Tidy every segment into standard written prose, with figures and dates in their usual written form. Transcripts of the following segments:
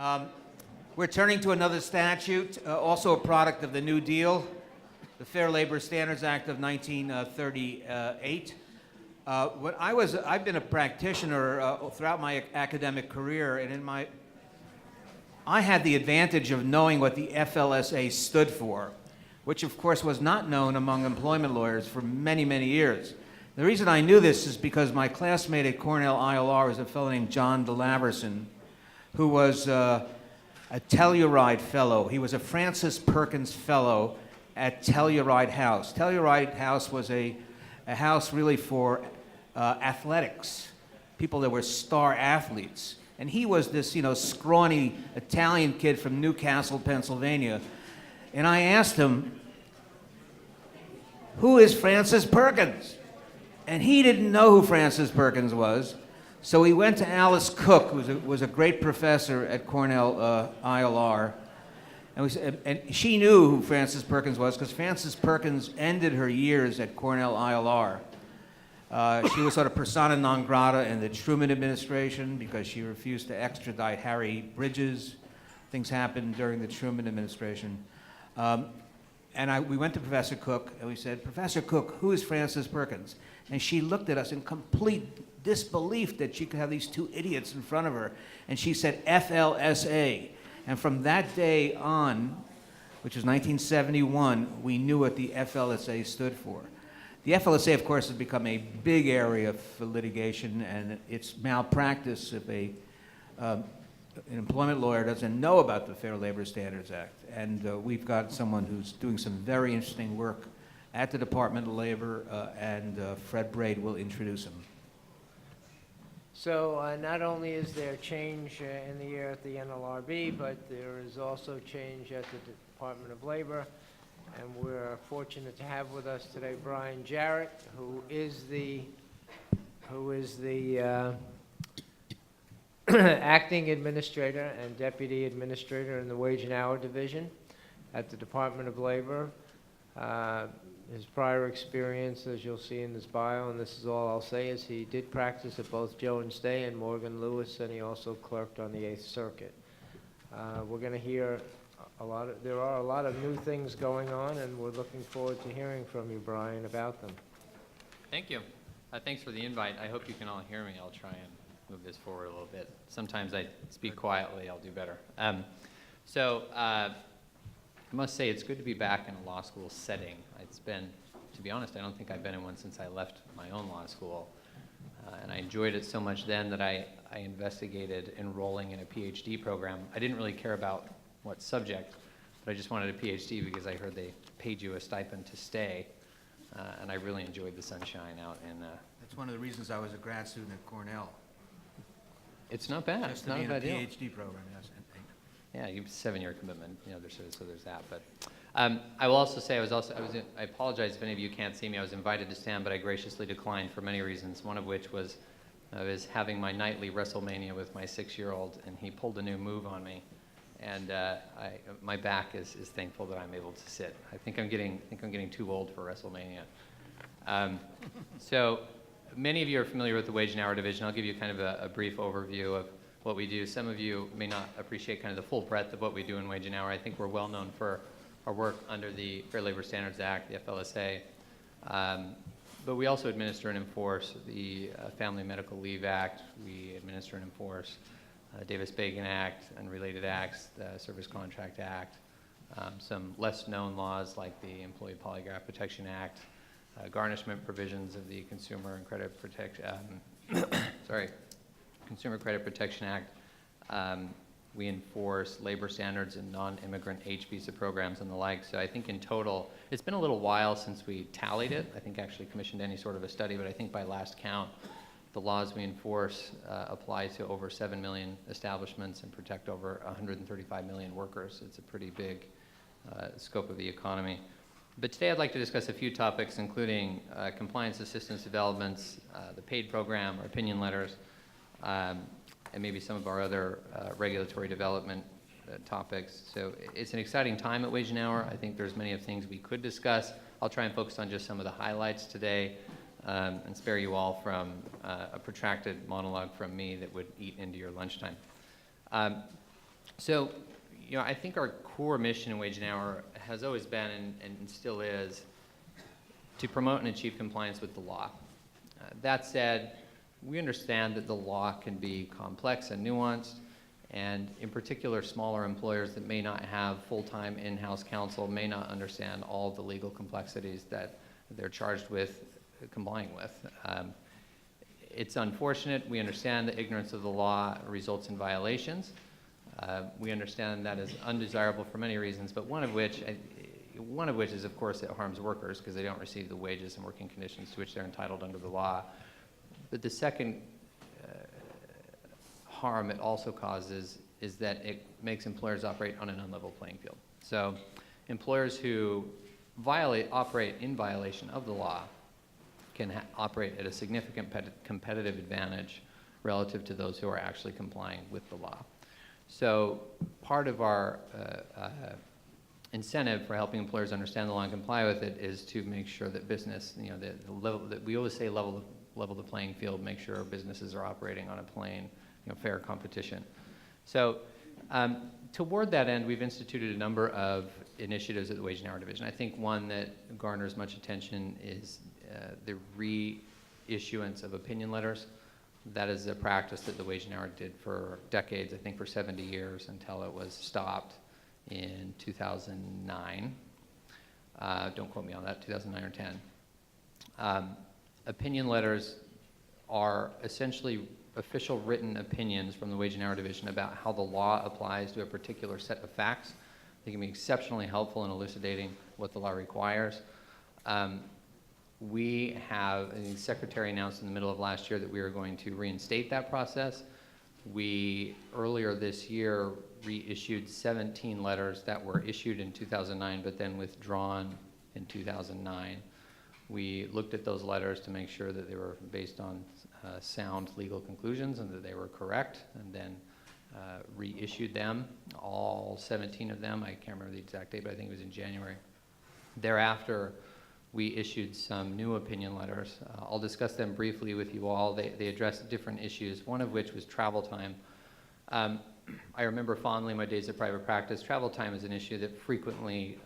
Um, We're turning to another statute, also a product of the New Deal, the Fair Labor Standards Act of 1938. I've been a practitioner throughout my academic career, and I had the advantage of knowing what the FLSA stood for, which of course was not known among employment lawyers for many, many years. The reason I knew this is because my classmate at Cornell ILR was a fellow named John DeLaverson, who was a Telluride Fellow. He was a Francis Perkins Fellow at Telluride House. Telluride House was a house really for athletics, people that were star athletes. And he was this, scrawny Italian kid from Newcastle, Pennsylvania. And I asked him, who is Francis Perkins? And he didn't know who Francis Perkins was. So he went to Alice Cook, who was a great professor at Cornell ILR. And she knew who Francis Perkins was because Francis Perkins ended her years at Cornell ILR. She was sort of persona non grata in the Truman administration because she refused to extradite Harry Bridges. Things happened during the Truman administration. We went to Professor Cook and we said, Professor Cook, who is Francis Perkins? And she looked at us in complete disbelief that she could have these two idiots in front of her. And she said, FLSA. And from that day on, which was 1971, we knew what the FLSA stood for. The FLSA, of course, has become a big area for litigation, and it's malpractice if an employment lawyer doesn't know about the Fair Labor Standards Act. And we've got someone who's doing some very interesting work at the Department of Labor, and Fred Braid will introduce him. So not only is there change in the year at the NLRB, but there is also change at the Department of Labor. And we're fortunate to have with us today Brian Jarrett, who is the acting administrator and deputy administrator in the Wage and Hour Division at the Department of Labor. His prior experience, as you'll see in his bio, and this is all I'll say, is he did practice at both Jones Day and Morgan Lewis, and he also clerked on the 8th Circuit. We're going to hear there are a lot of new things going on, and we're looking forward to hearing from you, Brian, about them. Thank you. Thanks for the invite. I hope you can all hear me. I'll try and move this forward a little bit. Sometimes I speak quietly. I'll do better. I must say it's good to be back in a law school setting. It's been, to be honest, I don't think I've been in one since I left my own law school. And I enjoyed it so much then that I investigated enrolling in a PhD program. I didn't really care about what subject, but I just wanted a PhD because I heard they paid you a stipend to stay, and I really enjoyed the sunshine out in. That's one of the reasons I was a grad student at Cornell. It's not bad. Just It's not to be a in bad a deal. PhD program, yes. Yeah, you have a 7-year commitment. So there's that. But I will also say I apologize if any of you can't see me. I was invited to stand, but I graciously declined for many reasons. One of which was I was having my nightly WrestleMania with my 6-year-old, and he pulled a new move on me. And my back is thankful that I'm able to sit. I think I'm getting too old for WrestleMania. So many of you are familiar with the Wage and Hour Division. I'll give you kind of a brief overview of what we do. Some of you may not appreciate kind of the full breadth of what we do in Wage and Hour. I think we're well known for our work under the Fair Labor Standards Act, the FLSA. But we also administer and enforce the Family Medical Leave Act. We administer and enforce Davis-Bacon Act and related acts, the Service Contract Act, some less known laws like the Employee Polygraph Protection Act, garnishment provisions of the Consumer Credit Protection Act. We enforce labor standards in non-immigrant H visa programs and the like. So I think in total, it's been a little while since we tallied it. I think actually commissioned any sort of a study, but I think by last count, the laws we enforce apply to over 7 million establishments and protect over 135 million workers. It's a pretty big scope of the economy. But today I'd like to discuss a few topics, including compliance assistance developments, the paid program, our opinion letters, and maybe some of our other regulatory development topics. So it's an exciting time at Wage and Hour. I think there's many of things we could discuss. I'll try and focus on just some of the highlights today. And spare you all from a protracted monologue from me that would eat into your lunchtime. So, I think our core mission in Wage and Hour has always been and still is to promote and achieve compliance with the law. That said, we understand that the law can be complex and nuanced, and in particular, smaller employers that may not have full-time in-house counsel may not understand all the legal complexities that they're charged with complying with. It's unfortunate. We understand that ignorance of the law results in violations. We understand that is undesirable for many reasons, but one of which is, of course, it harms workers because they don't receive the wages and working conditions to which they're entitled under the law. But the second harm it also causes is that it makes employers operate on an unlevel playing field. So employers who operate in violation of the law can operate at a significant competitive advantage relative to those who are actually complying with the law. So part of our incentive for helping employers understand the law and comply with it is to make sure that business, the level that we always say level the playing field, make sure our businesses are operating on a plane, fair competition. So toward that end, we've instituted a number of initiatives at the Wage and Hour Division. I think one that garners much attention is the reissuance of opinion letters. That is a practice that the Wage and Hour did for decades, I think for 70 years, until it was stopped in 2009. Don't quote me on that, 2009 or 10. Opinion letters are essentially official written opinions from the Wage and Hour Division about how the law applies to a particular set of facts. They can be exceptionally helpful in elucidating what the law requires. The Secretary announced in the middle of last year that we were going to reinstate that process. We, earlier this year, reissued 17 letters that were issued in 2009 but then withdrawn in 2009. We looked at those letters to make sure that they were based on sound legal conclusions and that they were correct, and then reissued them, all 17 of them. I can't remember the exact date, but I think it was in January. Thereafter, we issued some new opinion letters. I'll discuss them briefly with you all. They address different issues, one of which was travel time. I remember fondly my days of private practice. Travel time is an issue that frequently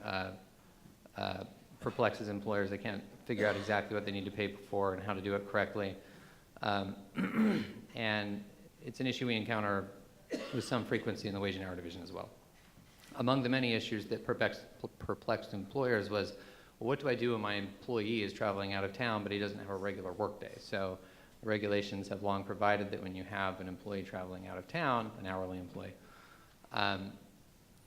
perplexes employers. They can't figure out exactly what they need to pay for and how to do it correctly. And it's an issue we encounter with some frequency in the Wage and Hour Division as well. Among the many issues that perplexed employers was, well, what do I do when my employee is traveling out of town but he doesn't have a regular workday? So the regulations have long provided that when you have an employee traveling out of town, an hourly employee,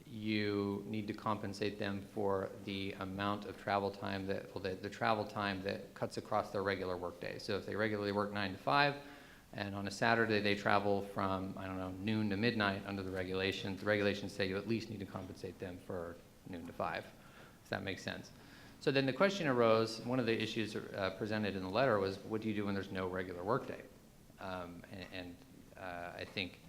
you need to compensate them for the amount of travel time the travel time that cuts across their regular workday. So if they regularly work 9 to 5, and on a Saturday they travel from, noon to midnight under the regulations say you at least need to compensate them for noon to 5, if that makes sense. So then the question arose, one of the issues presented in the letter was, what do you do when there's no regular workday? I think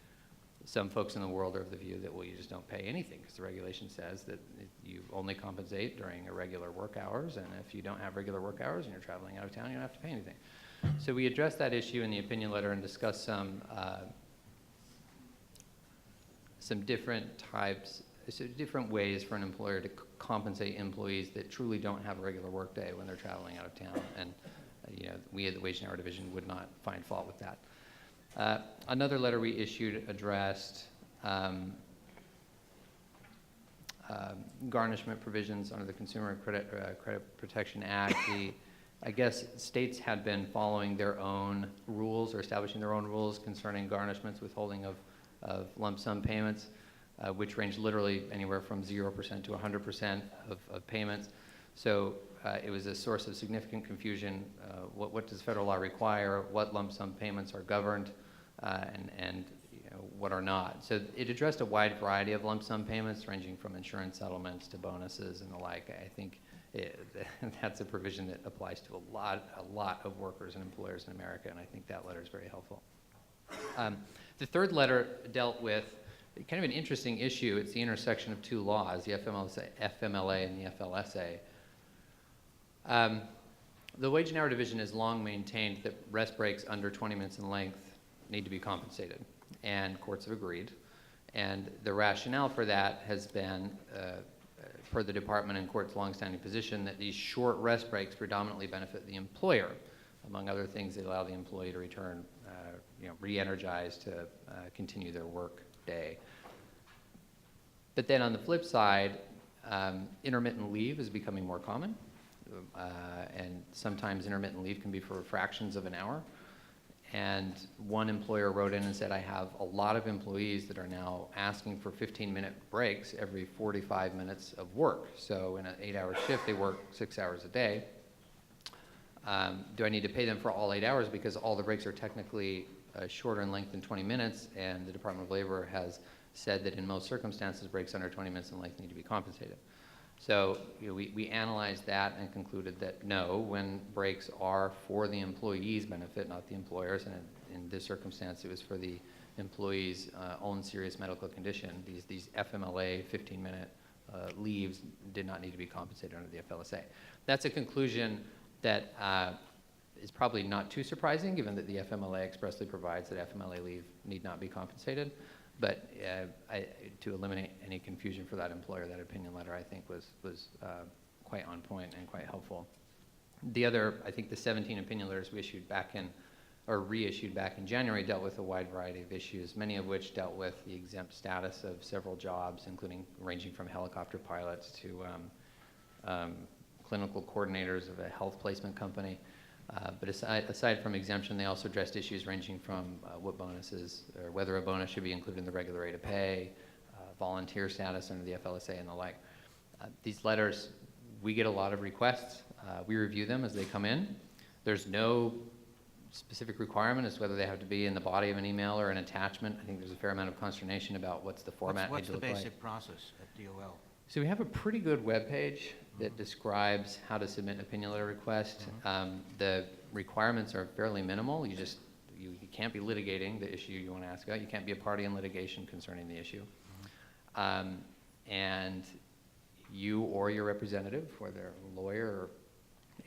some folks in the world are of the view that, well, you just don't pay anything because the regulation says that you only compensate during irregular work hours, and if you don't have regular work hours and you're traveling out of town, you don't have to pay anything. So we addressed that issue in the opinion letter and discussed some different ways for an employer to compensate employees that truly don't have a regular work day when they're traveling out of town. And we at the Wage and Hour Division would not find fault with that. Another letter we issued addressed garnishment provisions under the Consumer Credit Protection Act. I guess states had been following their own rules or establishing their own rules concerning garnishments, withholding of lump sum payments, which range literally anywhere from 0% to 100% of payments. So it was a source of significant confusion. What does federal law require? What lump sum payments are governed, and what are not? So it addressed a wide variety of lump sum payments, ranging from insurance settlements to bonuses and the like. I think that's a provision that applies to a lot of workers and employers in America, and I think that letter is very helpful. The third letter dealt with kind of an interesting issue. It's the intersection of two laws, the FMLA and the FLSA. The Wage and Hour Division has long maintained that rest breaks under 20 minutes in length need to be compensated, and courts have agreed. And the rationale for that has been, per the department and court's longstanding position, that these short rest breaks predominantly benefit the employer. Among other things, they allow the employee to return, re-energized to continue their work day. But then on the flip side, intermittent leave is becoming more common. And sometimes intermittent leave can be for fractions of an hour. And one employer wrote in and said, I have a lot of employees that are now asking for 15-minute breaks every 45 minutes of work. So in an 8-hour shift, they work 6 hours a day. Do I need to pay them for all 8 hours because all the breaks are technically shorter in length than 20 minutes? And the Department of Labor has said that in most circumstances, breaks under 20 minutes in length need to be compensated. So we analyzed that and concluded that no, when breaks are for the employee's benefit, not the employer's, and in this circumstance it was for the employee's own serious medical condition, these FMLA 15-minute leaves did not need to be compensated under the FLSA. That's a conclusion that is probably not too surprising, given that the FMLA expressly provides that FMLA leave need not be compensated. But to eliminate any confusion for that employer, that opinion letter, I think, was quite on point and quite helpful. The other, I think the 17 opinion letters we issued back in, or reissued back in January, dealt with a wide variety of issues, many of which dealt with the exempt status of several jobs, including ranging from helicopter pilots to clinical coordinators of a health placement company. But aside from exemption, they also addressed issues ranging from what bonuses, or whether a bonus should be included in the regular rate of pay, volunteer status under the FLSA, and the like. These letters, we get a lot of requests. We review them as they come in. There's no specific requirement as to whether they have to be in the body of an email or an attachment. I think there's a fair amount of consternation about what's the format What's need the to look like. basic process at DOL? So we have a pretty good webpage that describes how to submit an opinion letter request. The requirements are fairly minimal. You can't be litigating the issue you want to ask about. You can't be a party in litigation concerning the issue. And you or your representative, whether a lawyer or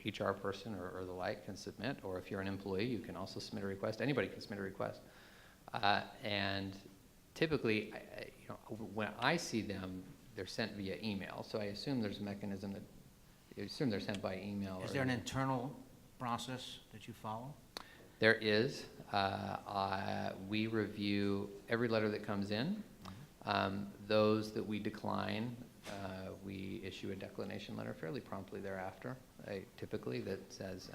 HR person or the like, can submit. Or if you're an employee, you can also submit a request. Anybody can submit a request. And typically, when I see them, they're sent via email. So I assume there's a mechanism that, I assume they're sent by email. Is there an internal process that you follow? There is. We review every letter that comes in. Those that we decline, we issue a declination letter fairly promptly thereafter, typically, that says,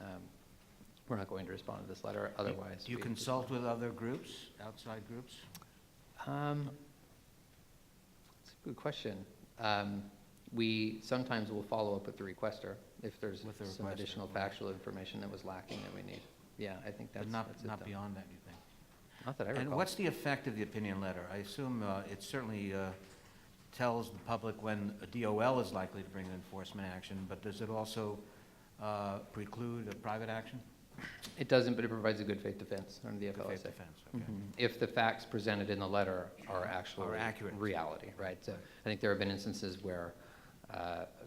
we're not going to respond to this letter, otherwise. Do you consult with other groups, outside groups? That's a good question. We sometimes will follow up with the requester if there's some additional factual information that was lacking that we need. Yeah, I think that's But that's not it, beyond that, you think? Not that I recall. And what's the effect of the opinion letter? I assume it certainly tells the public when a DOL is likely to bring an enforcement action, but does it also preclude a private action? It doesn't, but it provides a good faith defense under the Good FLSA. faith defense, okay. If the facts presented in the letter are actually Are accurate. reality, right? So I think there have been instances where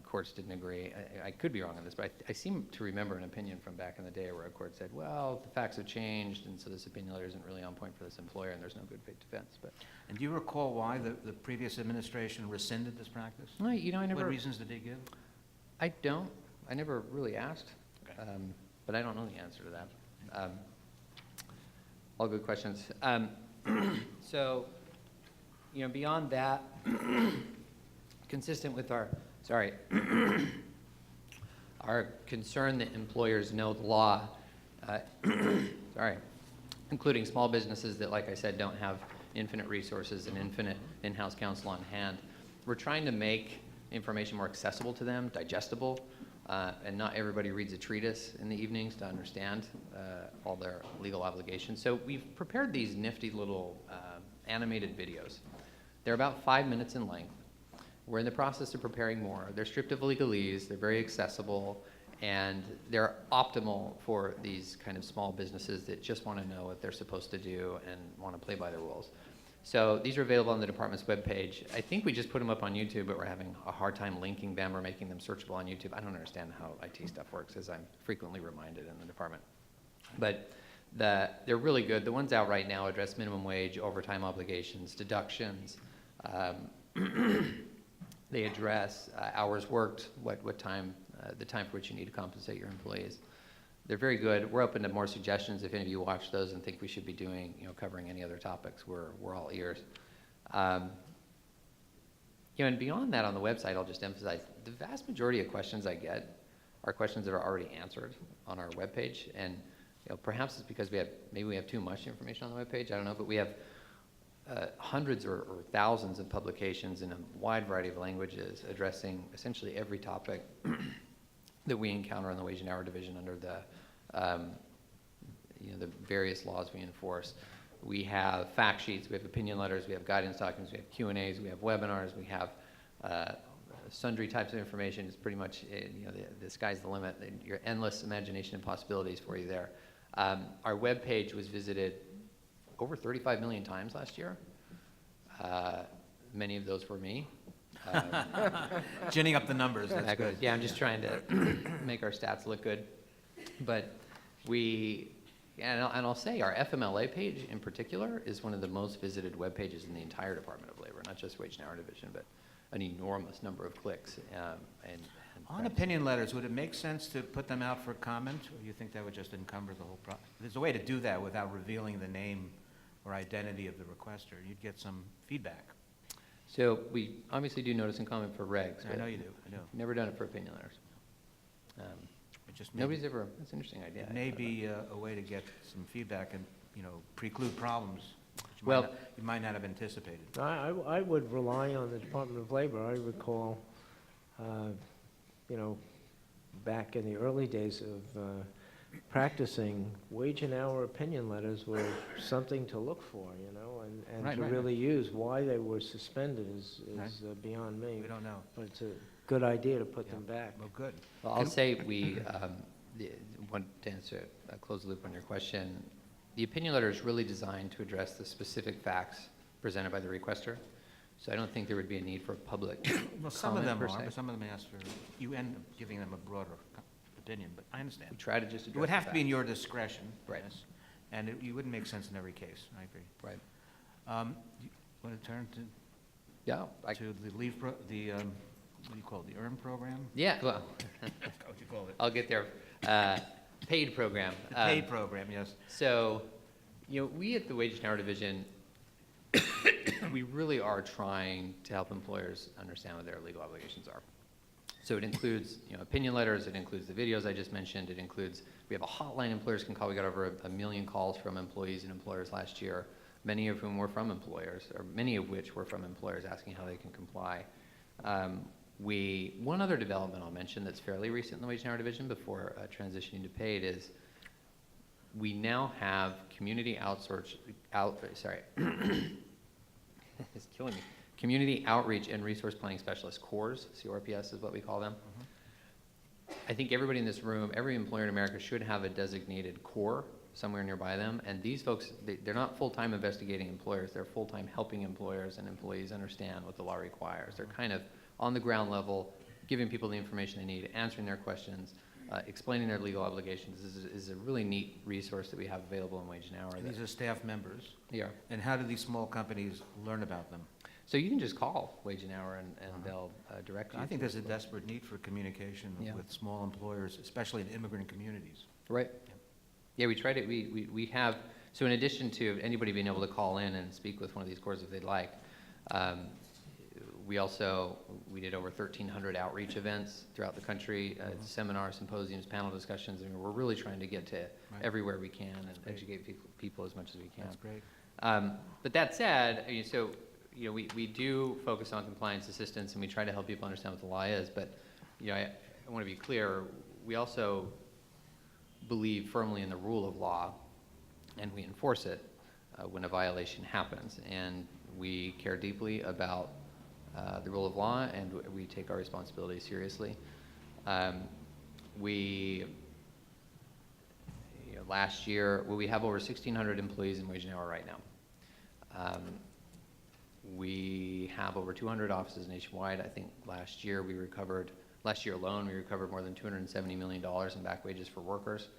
courts didn't agree. I could be wrong on this, but I seem to remember an opinion from back in the day where a court said, well, the facts have changed, and so this opinion letter isn't really on point for this employer, and there's no good faith defense. But And do you recall why the previous administration rescinded this practice? I never. What reasons did they give? I don't. I never really asked, Okay. but I don't know the answer to that. All good questions. So, beyond that, consistent with our concern that employers know the law, including small businesses that, like I said, don't have infinite resources and infinite in-house counsel on hand. We're trying to make information more accessible to them, digestible, and not everybody reads a treatise in the evenings to understand all their legal obligations. So we've prepared these nifty little animated videos. They're about 5 minutes in length. We're in the process of preparing more. They're stripped of legalese, they're very accessible, and they're optimal for these kind of small businesses that just want to know what they're supposed to do and want to play by the rules. So these are available on the department's webpage. I think we just put them up on YouTube, but we're having a hard time linking them or making them searchable on YouTube. I don't understand how IT stuff works, as I'm frequently reminded in the department. But they're really good. The ones out right now address minimum wage, overtime obligations, deductions, They address hours worked, what time, the time for which you need to compensate your employees. They're very good. We're open to more suggestions. If any of you watch those and think we should be doing, covering any other topics, we're all ears. And beyond that, on the website, I'll just emphasize the vast majority of questions I get are questions that are already answered on our webpage, and perhaps it's because maybe we have too much information on the webpage. I don't know, but we have hundreds or thousands of publications in a wide variety of languages addressing essentially every topic that we encounter in the Wage and Hour Division under the various laws we enforce. We have fact sheets, we have opinion letters, we have guidance documents, we have Q&As, we have webinars, we have sundry types of information. It's pretty much, the sky's the limit. Your endless imagination and possibilities for you there. Our webpage was visited over 35 million times last year. Many of those were me. Ginning up the numbers, that's good. Yeah, I'm just trying to make our stats look good. But and I'll say our FMLA page in particular is one of the most visited web pages in the entire Department of Labor, not just Wage and Hour Division, but an enormous number of clicks. On opinion letters, would it make sense to put them out for comment, or do you think that would just encumber the whole process? There's a way to do that without revealing the name or identity of the requester. You'd get some feedback. So we obviously do notice and comment for regs. I know you do, I know. Never done it for opinion letters. It just Nobody's ever, that's an interesting idea. It may be a way to get some feedback and, preclude problems that Well- you might not have anticipated. I would rely on the Department of Labor. I recall, back in the early days of practicing, wage and hour opinion letters were something to look for, and Right, to right. really use. Why they were suspended is beyond me. We don't know. But it's a good idea to put them back. Well, good. Well, I'll say we want to answer, close the loop on your question. The opinion letter is really designed to address the specific facts presented by the requester. So I don't think there would be a need for public Well, some of comment them per are, se. but some of them ask for, you end up giving them a broader opinion, but I understand. We try to just address It would have the to be in facts. your discretion. Right. yes, And you wouldn't make sense in every case, I agree. Right. You want to turn Yeah. to the leave, what do you call it, the EARN program? Yeah, well, That's what you call it. I'll get there. Paid program. The paid program, yes. So, we at the Wage and Hour Division, we really are trying to help employers understand what their legal obligations are. So it includes, opinion letters, it includes the videos I just mentioned, it includes, we have a hotline employers can call. We got over a million calls from employees and employers last year, many of whom were from employers, or many of which were from employers asking how they can comply. One other development I'll mention that's fairly recent in the Wage and Hour Division before transitioning to paid is we now have community it's killing me. Community Outreach and Resource Planning Specialists, CORS, CORPS is what we call them. I think everybody in this room, every employer in America should have a designated CORE somewhere nearby them. And these folks, they're not full-time investigating employers. They're full-time helping employers and employees understand what the law requires. They're kind of on the ground level, giving people the information they need, answering their questions, explaining their legal obligations. This is a really neat resource that we have available in Wage and Hour. These are staff members. Yeah. And how do these small companies learn about them? So you can just call Wage and Hour and they'll direct you. I think to there's a desperate need for communication Yeah. with small employers, especially in immigrant communities. Right. Yeah, we tried it. We have, so in addition to anybody being able to call in and speak with one of these COREs if they'd like, we did over 1,300 outreach events throughout the country, seminars, symposiums, panel discussions, and we're really trying to get to Right. everywhere we can and great. educate people as much as we can. That's great. But that said, we do focus on compliance assistance and we try to help people understand what the law is, but I want to be clear, we also believe firmly in the rule of law and we enforce it when a violation happens. And we care deeply about the rule of law and we take our responsibility seriously. Last year, we have over 1,600 employees in Wage and Hour right now. We have over 200 offices nationwide. I think last year alone, we recovered more than $270 million in back wages for workers.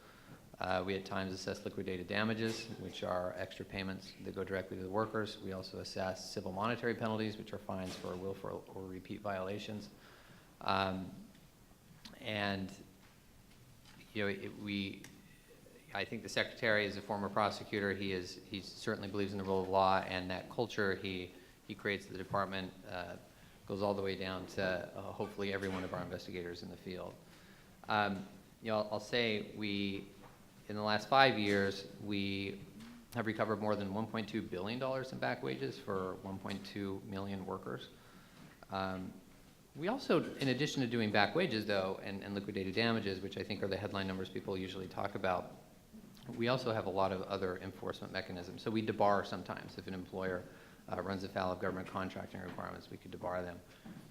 We at times assess liquidated damages, which are extra payments that go directly to the workers. We also assess civil monetary penalties, which are fines for willful or repeat violations. And you know, I think the secretary is a former prosecutor. He certainly believes in the rule of law, and that culture he creates at the department goes all the way down to hopefully every one of our investigators in the field. You know, I'll say in the last 5 years, we have recovered more than $1.2 billion in back wages for 1.2 million workers. We also, in addition to doing back wages, though, and liquidated damages, which I think are the headline numbers people usually talk about, we also have a lot of other enforcement mechanisms. So we debar sometimes. If an employer runs afoul of government contracting requirements, we could debar them.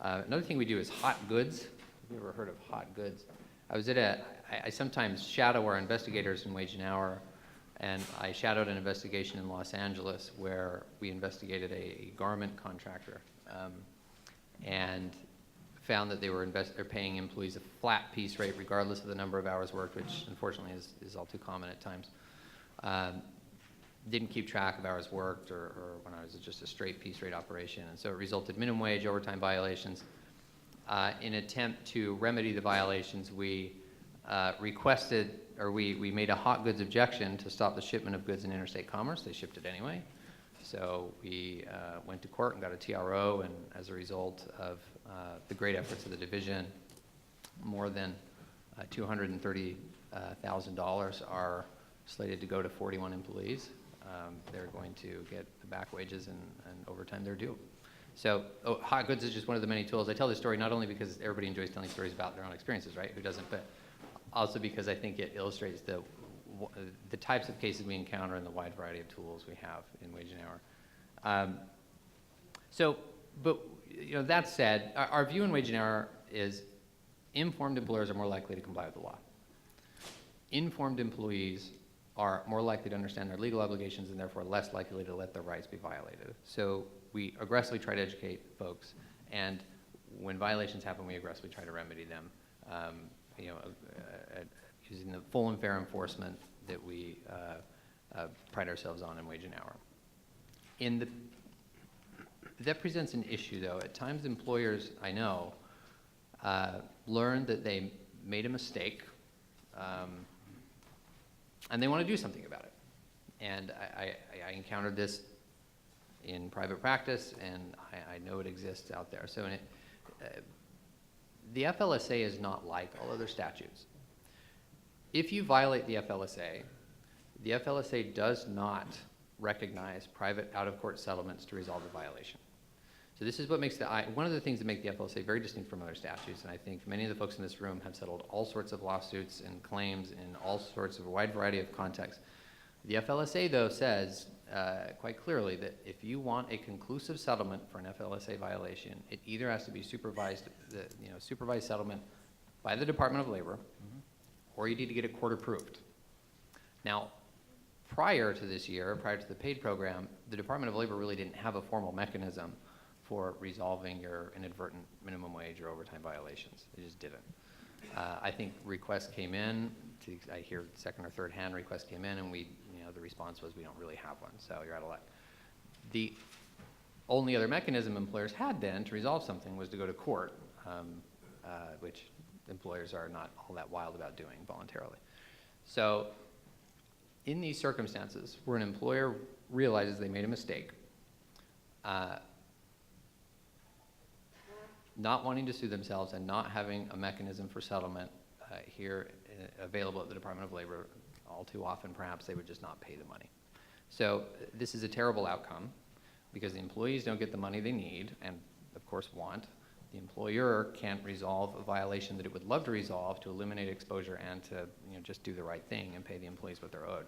Another thing we do is hot goods. Have you ever heard of hot goods? I sometimes shadow our investigators in Wage and Hour, and I shadowed an investigation in Los Angeles where we investigated a garment contractor and found that they were paying employees a flat piece rate regardless of the number of hours worked, which unfortunately is all too common at times. Didn't keep track of hours worked or when I was just a straight piece rate operation, and so it resulted in minimum wage, overtime violations. In an attempt to remedy the violations, we requested, or we made a hot goods objection to stop the shipment of goods in interstate commerce. They shipped it anyway. So we went to court and got a TRO, and as a result of the great efforts of the division, more than $230,000 are slated to go to 41 employees. They're going to get the back wages and overtime they're due. So hot goods is just one of the many tools. I tell this story not only because everybody enjoys telling stories about their own experiences, right? Who doesn't? But also because I think it illustrates the types of cases we encounter and the wide variety of tools we have in Wage and Hour. But you know, that said, our view in Wage and Hour is informed employers are more likely to comply with the law. Informed employees are more likely to understand their legal obligations and therefore less likely to let their rights be violated. So we aggressively try to educate folks, and when violations happen, we aggressively try to remedy them, using the full and fair enforcement that we pride ourselves on in Wage and Hour. That presents an issue, though. At times, employers, I know, learn that they made a mistake, and they want to do something about it. And I encountered this in private practice, and I know it exists out there. So the FLSA is not like all other statutes. If you violate the FLSA does not recognize private out-of-court settlements to resolve the violation. So this is what makes one of the things that make the FLSA very distinct from other statutes, and I think many of the folks in this room have settled all sorts of lawsuits and claims in all sorts of a wide variety of contexts. The FLSA, though, says quite clearly that if you want a conclusive settlement for an FLSA violation, it either has to be supervised settlement by the Department of Labor, or you need to get it court approved. Now, prior to this year, prior to the paid program, the Department of Labor really didn't have a formal mechanism for resolving your inadvertent minimum wage or overtime violations. They just didn't. I think requests came in, I hear second or third hand requests came in, and the response was we don't really have one, so you're out of luck. The only other mechanism employers had then to resolve something was to go to court, which employers are not all that wild about doing voluntarily. So in these circumstances where an employer realizes they made a mistake, not wanting to sue themselves and not having a mechanism for settlement here available at the Department of Labor, all too often perhaps they would just not pay the money. So this is a terrible outcome because the employees don't get the money they need and of course want. The employer can't resolve a violation that it would love to resolve to eliminate exposure and to just do the right thing and pay the employees what they're owed.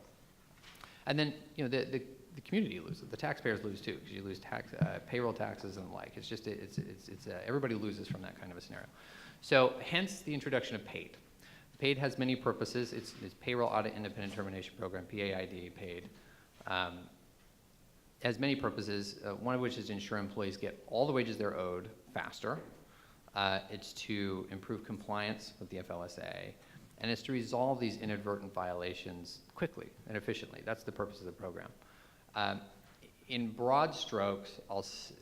And then the community loses, the taxpayers lose too, because you lose payroll taxes and the like. It's just everybody loses from that kind of a scenario. So hence the introduction of PAID. PAID has many purposes. It's Payroll Audit Independent Termination Program, PAID, PAID. Has many purposes, one of which is to ensure employees get all the wages they're owed faster. It's to improve compliance with the FLSA. And it's to resolve these inadvertent violations quickly and efficiently. That's the purpose of the program. In broad strokes, I'll just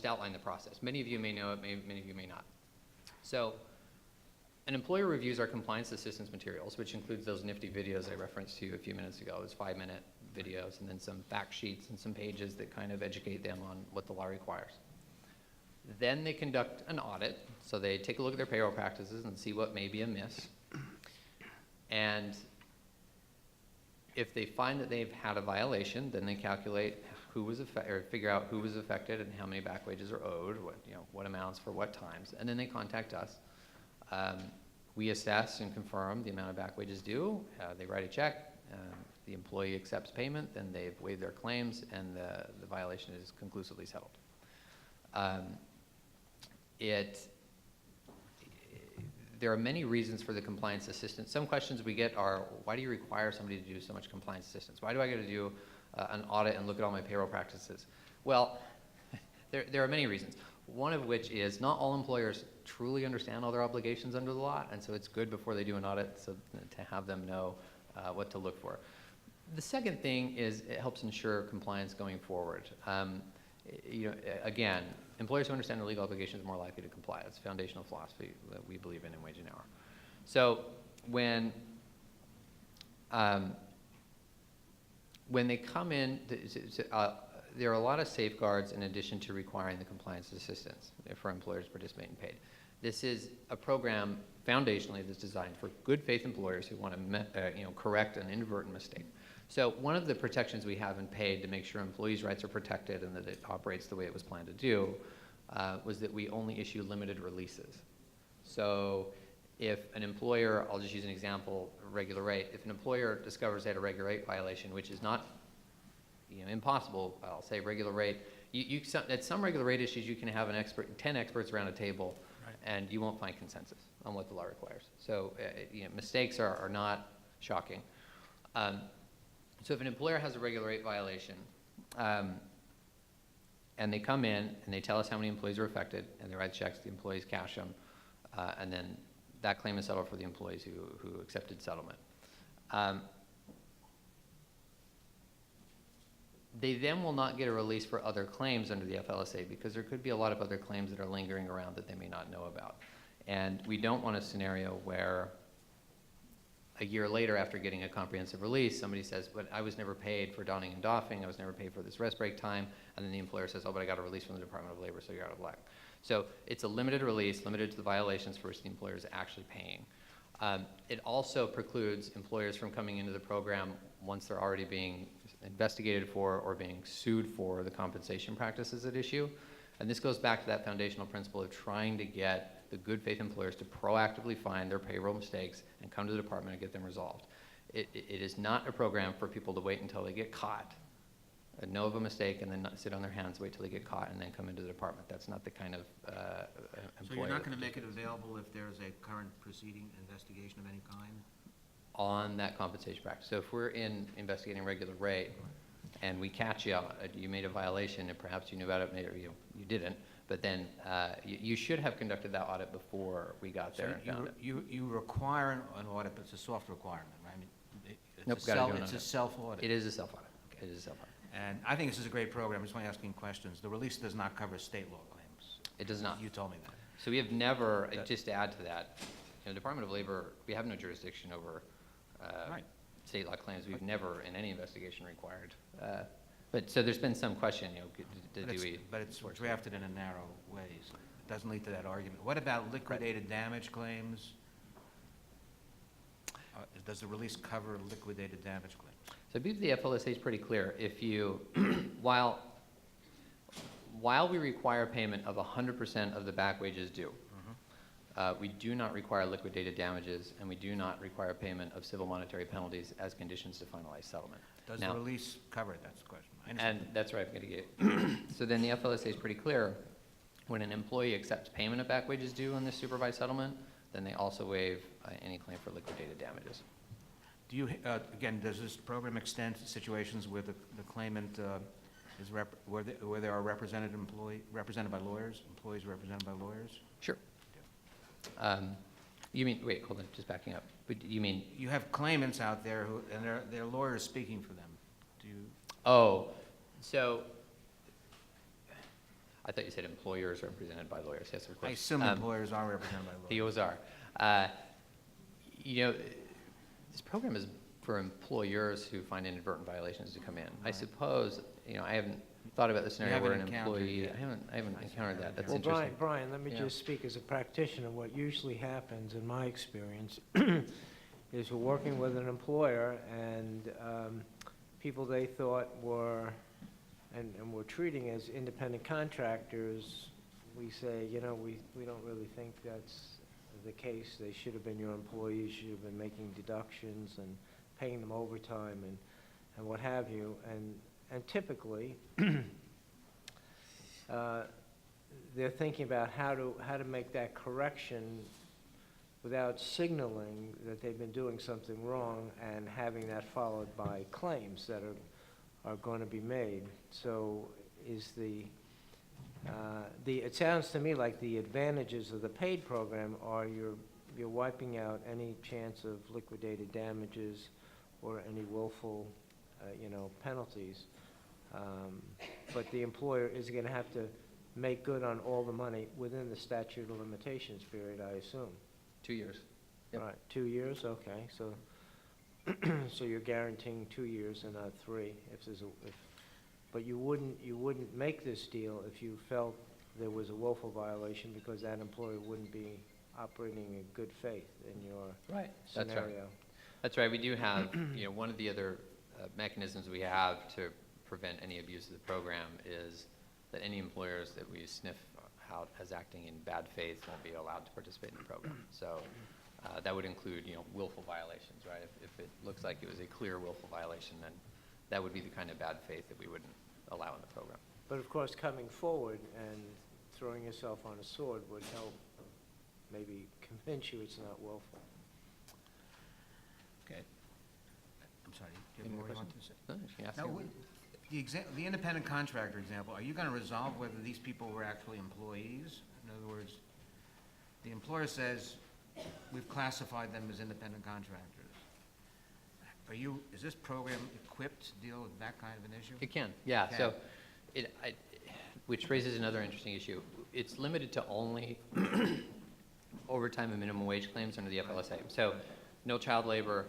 outline the process. Many of you may know it, many of you may not. So an employer reviews our compliance assistance materials, which includes those nifty videos I referenced to you a few minutes ago, those 5-minute videos, and then some fact sheets and some pages that kind of educate them on what the law requires. Then they conduct an audit, so they take a look at their payroll practices and see what may be amiss. And if they find that they've had a violation, then they calculate who was or figure out who was affected and how many back wages are owed, what amounts for what times, and then they contact us. We assess and confirm the amount of back wages due. They write a check. The employee accepts payment, then they've waived their claims, and the violation is conclusively settled. There are many reasons for the compliance assistance. Some questions we get are, why do you require somebody to do so much compliance assistance? Why do I get to do an audit and look at all my payroll practices? Well, there are many reasons. One of which is not all employers truly understand all their obligations under the law, and so it's good before they do an audit to have them know what to look for. The second thing is it helps ensure compliance going forward. Again, employers who understand their legal obligations are more likely to comply. That's a foundational philosophy that we believe in Wage and Hour. So when they come in, there are a lot of safeguards in addition to requiring the compliance assistance for employers to participate in paid. This is a program foundationally that's designed for good faith employers who want to correct an inadvertent mistake. So one of the protections we have in paid to make sure employees' rights are protected and that it operates the way it was planned to do was that we only issue limited releases. So if an employer, I'll just use an example, regular rate, if an employer discovers they had a regular rate violation, which is not impossible, I'll say regular rate, at some regular rate issues you can have 10 experts around a table, right, and you won't find consensus on what the law requires. So mistakes are not shocking. So if an employer has a regular rate violation, and they come in and they tell us how many employees are affected, and they write checks, the employees cash them, and then that claim is settled for the employees who accepted settlement. They then will not get a release for other claims under the FLSA because there could be a lot of other claims that are lingering around that they may not know about. And we don't want a scenario where a year later after getting a comprehensive release, somebody says, but I was never paid for donning and doffing, I was never paid for this rest break time, and then the employer says, oh, but I got a release from the Department of Labor, so you're out of luck. So it's a limited release, limited to the violations for which the employer is actually paying. It also precludes employers from coming into the program once they're already being investigated for or being sued for the compensation practices at issue. And this goes back to that foundational principle of trying to get the good faith employers to proactively find their payroll mistakes and come to the department and get them resolved. It is not a program for people to wait until they get caught, know of a mistake, and then not sit on their hands, wait till they get caught, and then come into the department. That's not the kind of employer. So you're not going to make it available if there's a current proceeding, investigation of any kind? On that compensation practice. So if we're investigating regular rate, and we catch you, you made a violation, and perhaps you knew about it, maybe you didn't, but then you should have conducted that audit before we got there and found it. You require an audit, but it's a soft requirement, right? I mean, it's a self-audit. It is a self-audit. It is a self-audit. And I think this is a great program. I just want to ask you questions. The release does not cover state law claims. It does not. You told me that. So we have never, just to add to that, the Department of Labor, we have no jurisdiction over Right. state law claims. We've never, in any investigation, required. But so there's been some question, But it's drafted in a narrow way, so it doesn't lead to that argument. What about liquidated damage claims? Does the release cover liquidated damage claims? So I believe the FLSA is pretty clear. If you, while we require payment of 100% of the back wages due, we do not require liquidated damages, and we do not require payment of civil monetary penalties as conditions to finalize settlement. Does the release cover it? That's the question. And that's right, I'm going to get. So then the FLSA is pretty clear. When an employee accepts payment of back wages due on this supervised settlement, then they also waive any claim for liquidated damages. Do you, again, does this program extend to situations where the claimant is where there are represented by lawyers, employees represented by lawyers? Sure. You mean, wait, hold on, just backing up. But you mean, You have claimants out there who, and their lawyers speaking for them. Do you, oh, so, I thought you said employers represented by lawyers. Yes, of course. I assume employers are represented by The lawyers. O's are. You know, this program is for employers who find inadvertent violations to come in. I Right. suppose, you know, I haven't thought about the scenario where an haven't encountered employee, yet. I haven't encountered that. That's Well, interesting. Brian, let me Yeah. just speak as a practitioner. What usually happens, in my experience, is we're working with an employer, and people they thought were, and were treating as independent contractors, we say, you know, we don't really think that's the case. They should have been your employees, should have been making deductions and paying them overtime and what have you. And typically, they're thinking about how to make that correction without signaling that they've been doing something wrong and having that followed by claims that are going to be made. So is it sounds to me like the advantages of the paid program are you're wiping out any chance of liquidated damages or any willful, penalties. But the employer is going to have to make good on all the money within the statute of limitations period, I assume. 2 years. Yep. All right, 2 years, okay, so, so you're guaranteeing 2 years and not 3, but you wouldn't make this deal if you felt there was a willful violation, because that employer wouldn't be operating in good faith in your Right. That's right. scenario. That's right. We do have, one of the other mechanisms we have to prevent any abuse of the program is that any employers that we sniff out as acting in bad faith won't be allowed to participate in the program. So that would include, willful violations, right? If it looks like it was a clear willful violation, then that would be the kind of bad faith that we wouldn't allow in the program. But of course, coming forward and throwing yourself on a sword would help maybe convince you it's not willful. Okay. I'm sorry, do you Any have more more you want to say? No, you can ask Now, him. the independent contractor example, are you going to resolve whether these people were actually employees? In other words, the employer says, we've classified them as independent contractors. Is this program equipped to deal with that kind of an issue? It can, yeah. Can. So, which raises another interesting issue. It's limited to only overtime and minimum wage claims under the FLSA. So, no child labor,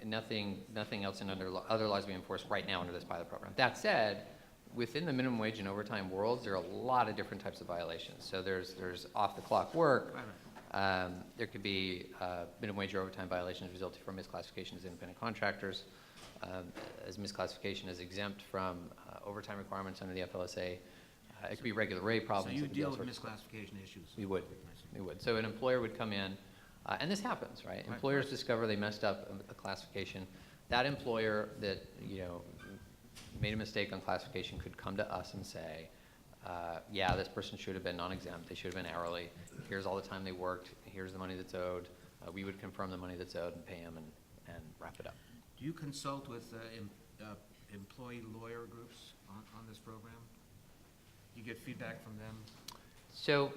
nothing else in other laws we enforce right now under this pilot program. That said, within the minimum wage and overtime worlds, there are a lot of different types of violations. So there's off-the-clock work. Right. There could be minimum wage or overtime violations resulting from misclassification as independent contractors, as misclassification is exempt from overtime requirements under the FLSA. It could be regular rate So problems. you it could be all deal with sorts of- misclassification issues? We would. We would. So an employer would come in, and this happens, right? Right. Employers discover they messed up a classification. That employer that, made a mistake on classification could come to us and say, yeah, this person should have been non-exempt, they should have been hourly, here's all the time they worked, here's the money that's owed. We would confirm the money that's owed and pay them and wrap it up. Do you consult with employee lawyer groups on this program? You get feedback from them? So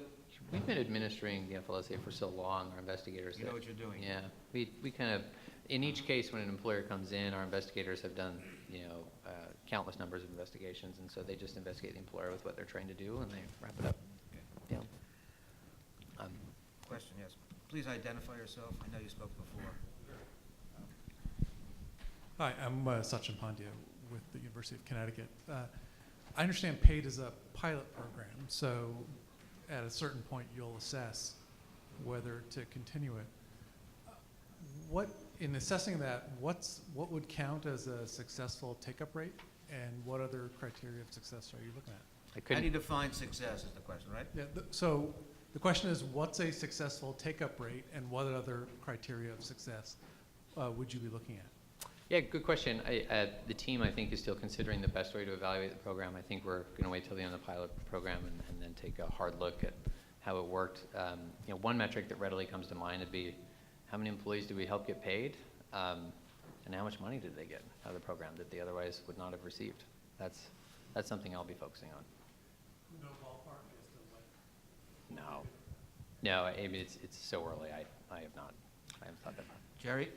we've been administering the FLSA for so long, our investigators. You know what you're doing? Yeah, we kind of, in each case when an employer comes in, our investigators have done, countless numbers of investigations, and so they just investigate the employer with what they're trained to do, and they wrap it up. Okay. Yeah. Question, yes. Please identify yourself. I know you spoke before. Hi, I'm Sachin Pandya with the University of Connecticut. I understand PAID is a pilot program, so at a certain point you'll assess whether to continue it. In assessing that, what would count as a successful take-up rate, and what other criteria of success are you looking at? I How do couldn't, you define success is the question, right? Yeah, so the question is, what's a successful take-up rate, and what other criteria of success would you be looking at? yeah, good question. The team, I think, is still considering the best way to evaluate the program. I think we're going to wait till the end of the pilot program and then take a hard look at how it worked. One metric that readily comes to mind would be, how many employees do we help get paid? And how much money did they get out of the program that they otherwise would not have received? That's something I'll be focusing on. No ballpark as to what? No. No, I mean, it's so early. I have not thought that. Jerry?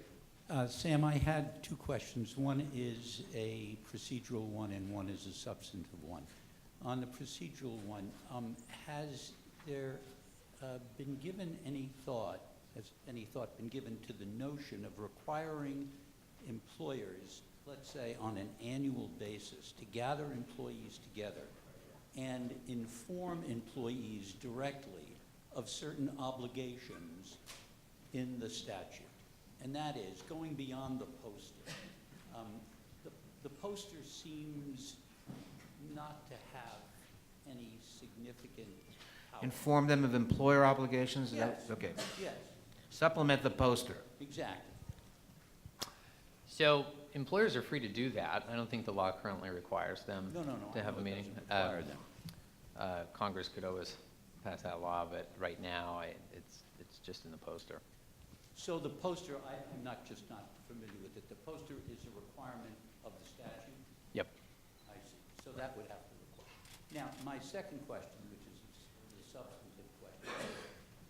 Sam, I had two questions. One is a procedural one and one is a substantive one. On the procedural one, has there been given any thought, has any thought been given to the notion of requiring employers, let's say on an annual basis, to gather employees together and inform employees directly of certain obligations in the statute? And that is, going beyond the poster. The poster seems not to have any significant power. Inform them of employer obligations? Is that- Yes. Okay. Yes, Supplement the poster. exactly. So employers are free to do that. I don't think the law currently requires them No, to have I a know it meeting. doesn't require them. Congress could always pass that law, but right now, it's just in the poster. So the poster, I'm not familiar with it. The poster is a requirement of the statute? Yep. I see. So that would have to require. Now, my second question, which is the substantive question,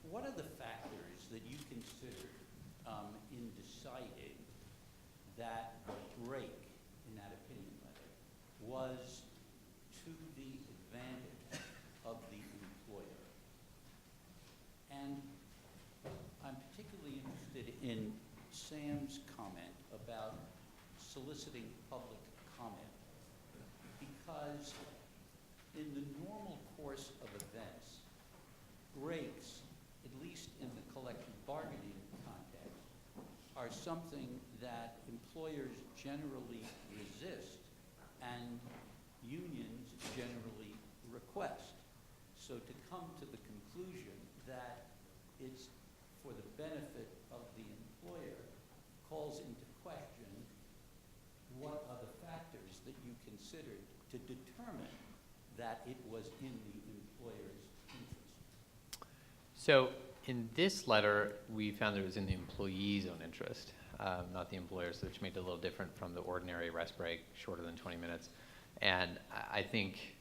what are the factors that you considered in deciding that the break in that opinion letter was to the advantage of the employer? And I'm particularly interested in Sam's comment about soliciting public comment, because in the normal course of events, breaks, at least in the collective bargaining context, are something that employers generally resist and unions generally request. So to come to the conclusion that it's for the benefit of the employer calls into question what are the factors that you considered to determine that it was in the employer's interest. So in this letter, we found that it was in the employee's own interest, not the employer's, which made it a little different from the ordinary rest break, shorter than 20 minutes. And I think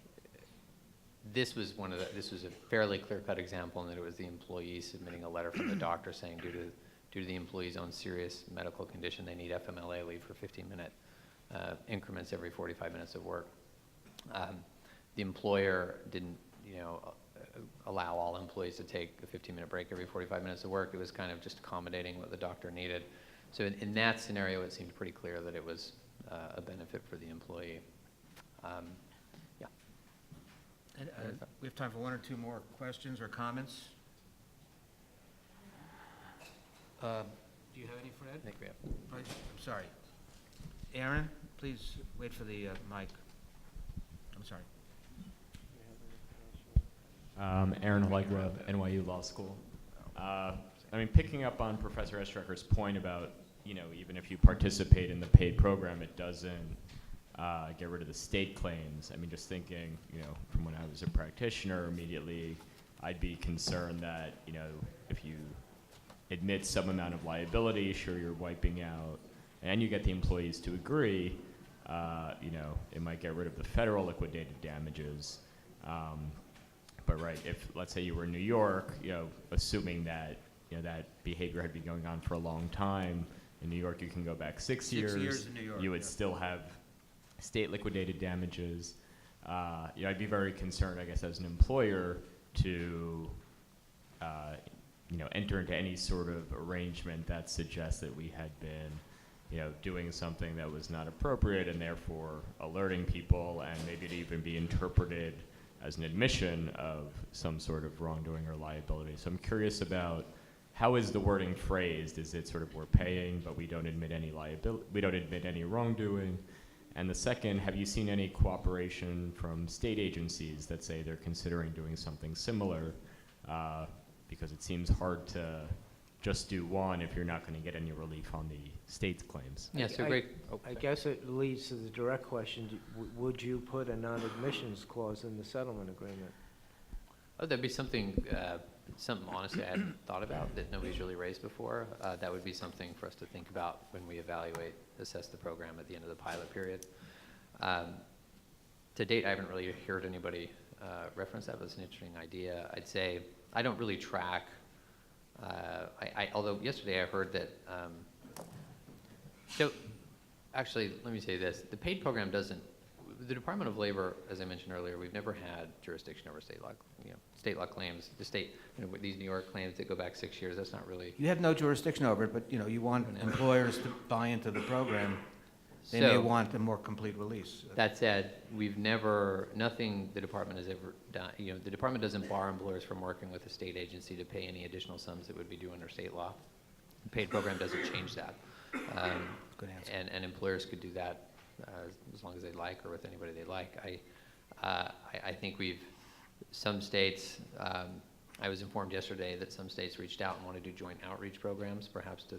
this was a fairly clear-cut example in that it was the employee submitting a letter from the doctor saying due to the employee's own serious medical condition, they need FMLA leave for 15-minute increments every 45 minutes of work. The employer didn't, allow all employees to take a 15-minute break every 45 minutes of work. It was kind of just accommodating what the doctor needed. So in that scenario, it seemed pretty clear that it was a benefit for the employee. Yeah. And, we have time for one or two more questions or comments. Do you have any, I Fred? think we have. I'm sorry. Aaron, please wait for the mic. I'm sorry. Aaron Allegra of NYU Law School. Picking up on Professor Estrecher's point about, even if you participate in the paid program, it doesn't get rid of the state claims. Just thinking, from when I was a practitioner, immediately I'd be concerned that, if you admit some amount of liability, sure, you're wiping out, and you get the employees to agree, it might get rid of the federal liquidated damages. But right, if let's say you were in New York, assuming that that behavior had been going on for a long time, in New York you can go back 6 years. 6 years in New York. You would still have state liquidated damages. I'd be very concerned, I guess, as an employer to enter into any sort of arrangement that suggests that we had been doing something that was not appropriate and therefore alerting people, and maybe to even be interpreted as an admission of some sort of wrongdoing or liability. So I'm curious about how is the wording phrased? Is it sort of we're paying, but we don't admit any liability, we don't admit any wrongdoing? And the second, have you seen any cooperation from state agencies that say they're considering doing something similar? Because it seems hard to just do one if you're not going to get any relief on the state's claims. Yeah, so great. I guess it leads to the direct question, would you put a non-admissions clause in the settlement agreement? Oh, that'd be something honestly I hadn't thought about that nobody's really raised before. That would be something for us to think about when we assess the program at the end of the pilot period. To date, I haven't really heard anybody reference that, but it's an interesting idea. I'd say I don't really track, although yesterday I heard that, so actually, let me say this. The paid program doesn't, the Department of Labor, as I mentioned earlier, we've never had jurisdiction over state law, state law claims. The state, these New York claims that go back 6 years, that's not really. You have no jurisdiction over it, but, you want employers to buy into the program. They may want a more complete release. That said, nothing the department has ever done, the department doesn't bar employers from working with a state agency to pay any additional sums that would be due under state law. The paid program doesn't change that. Good answer. And employers could do that as long as they like or with anybody they like. I think some states, I was informed yesterday that some states reached out and want to do joint outreach programs, perhaps to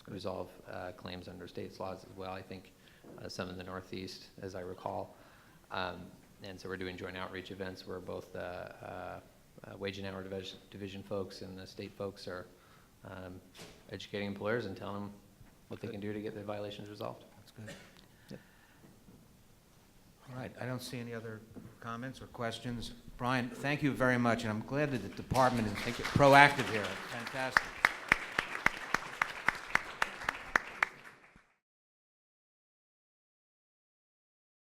resolve claims under state's laws as well. I think some in the Northeast, as I recall. And so we're doing joint outreach events where both the wage and hour division folks and the state folks are educating employers and telling them what they can do to get the violations resolved. That's good. Yep. All right, I don't see any other comments or questions. Brian, thank you very much, and I'm glad that the department is proactive here. Fantastic.